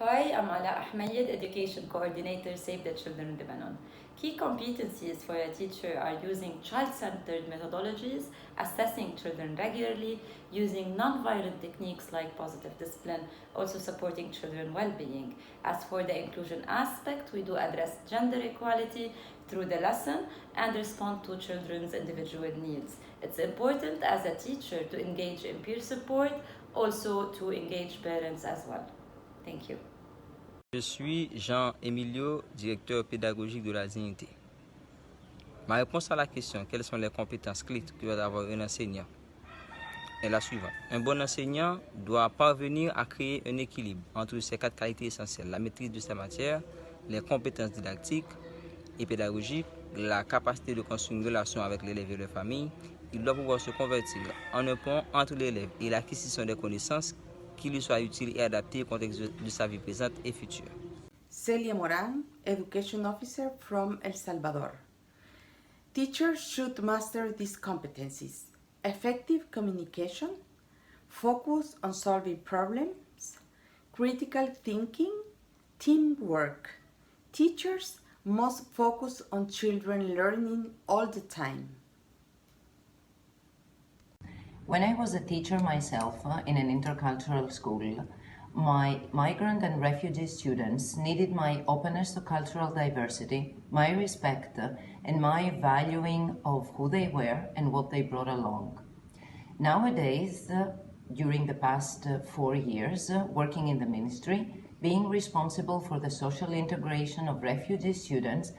Hi, I'm Ala Ahmed, Education Coordinator, Save the Children Lebanon. Key competencies for a teacher are using child-centered methodologies, assessing children regularly, using non-violent techniques like positive discipline, also supporting children well-being. As for the inclusion aspect, we do address gender equality through the lesson and respond to children's individual needs. It's important as a teacher to engage in peer support, also to engage parents as well. Thank you. Je suis Jean Emilio, directeur pédagogique de la dignité. Ma réponse à la question quelles sont les compétences clés que doit avoir un enseignant est la suivante. Un bon enseignant doit parvenir à créer un équilibre entre ces quatre qualités essentielles: la maîtrise de sa matière, les compétences didactiques et pédagogiques, la capacité de construire une relation avec l'élève et leur famille. Il doit pouvoir se convertir en un pont entre l'élève et l'acquisition des connaissances qui lui soient utiles et adaptées au contexte de sa vie présente et future. Celia Moran, Education Officer from El Salvador. Teachers should master these competencies: effective communication, focus on solving problems, critical thinking, teamwork. Teachers must focus on children learning all the time. When I was a teacher myself in an intercultural school, my migrant and refugee students needed my openness to cultural diversity, my respect, and my valuing of who they were and what they brought along. Nowadays, during the past 4 years, working in the ministry, being responsible for the social integration of refugee students,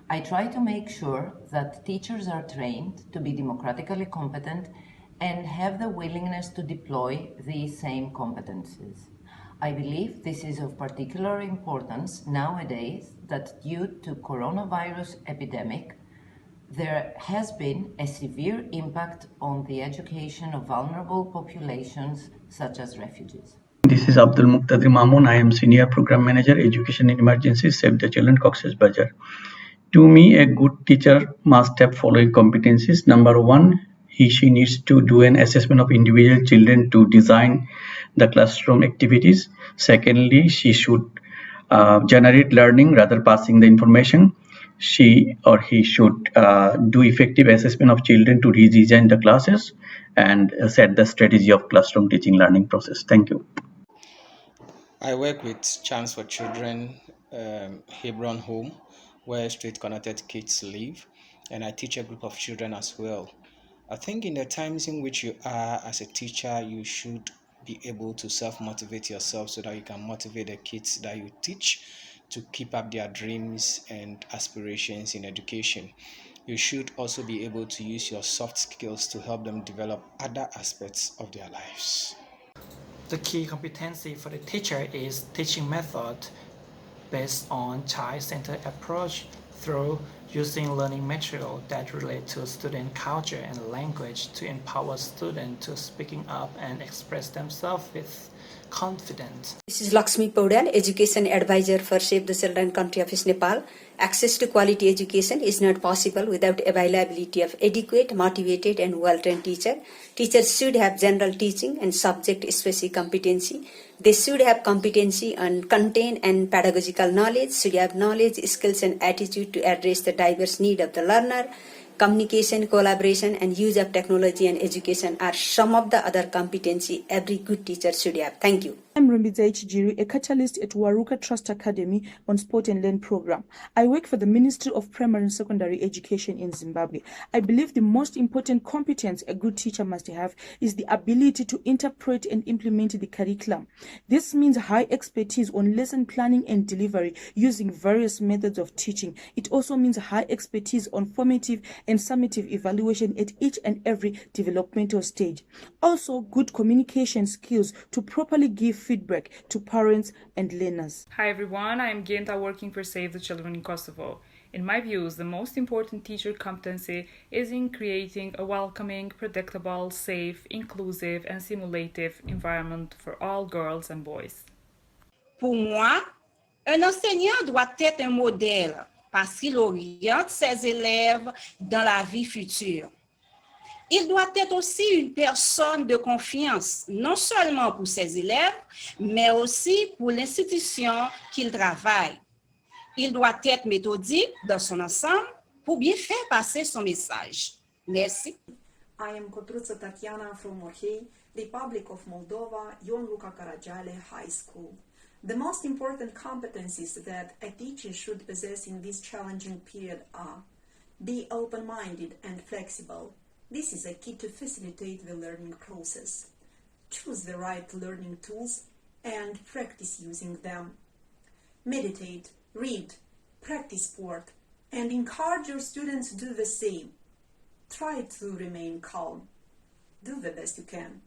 I try to make sure that teachers are trained to be democratically competent and have the willingness to deploy these same competencies. I believe this is of particular importance nowadays that due to coronavirus epidemic, there has been a severe impact on the education of vulnerable populations such as refugees. This is Abdul Muqtadir Mamoon. I am Senior Program Manager, Education in Emergencies, Save the Children, Cox's Bazar. To me, a good teacher must have following competencies. Number one, she needs to do an assessment of individual children to design the classroom activities. Secondly, she should generate learning rather passing the information. She or he should do effective assessment of children to redesign the classes and set the strategy of classroom teaching learning process. Thank you. I work with Chance for Children, Hebron Home, where street connected kids live, and I teach a group of children as well. I think in the times in which you are as a teacher, you should be able to self motivate yourself so that you can motivate the kids that you teach to keep up their dreams and aspirations in education. You should also be able to use your soft skills to help them develop other aspects of their lives. The key competency for the teacher is teaching method based on child-centered approach through using learning material that relate to student culture and language to empower students to speaking up and express themselves with confidence. This is Lakshmi Paudel, Education Advisor for Save the Children Country Office Nepal. Access to quality education is not possible without availability of adequate, motivated and well-trained teacher. Teachers should have general teaching and subject-specific competency. They should have competency on content and pedagogical knowledge, should have knowledge, skills and attitude to address the diverse need of the learner. Communication, collaboration and use of technology and education are some of the other competency every good teacher should have. Thank you. I'm Rumbiza Ichijiru, a catalyst at Waruka Trust Academy on Sport and Learn program. I work for the Ministry of Primary and Secondary Education in Zimbabwe. I believe the most important competence a good teacher must have is the ability to interpret and implement the curriculum. This means high expertise on lesson planning and delivery using various methods of teaching. It also means high expertise on formative and summative evaluation at each and every developmental stage. Also, good communication skills to properly give feedback to parents and learners. Hi everyone, I'm Genta working for Save the Children in Kosovo. In my views, the most important teacher competency is in creating a welcoming, predictable, safe, inclusive and simulative environment for all girls and boys. Pour moi, un enseignant doit être un modèle parce qu'il oriente ses élèves dans la vie future. Il doit être aussi une personne de confiance, non seulement pour ses élèves, mais aussi pour l'institution qu'il travaille. Il doit être méthodique dans son ensemble pour bien faire passer son message. Merci. I am Cotruță Tatiana from Mohei, Republic of Moldova, Ion Luca Caragiale High School. The most important competencies that a teacher should possess in this challenging period are: be open-minded and flexible. This is a key to facilitate the learning process. Choose the right learning tools and practice using them. Meditate, read, practice sport, and encourage your students to do the same. Try to remain calm. Do the best you can.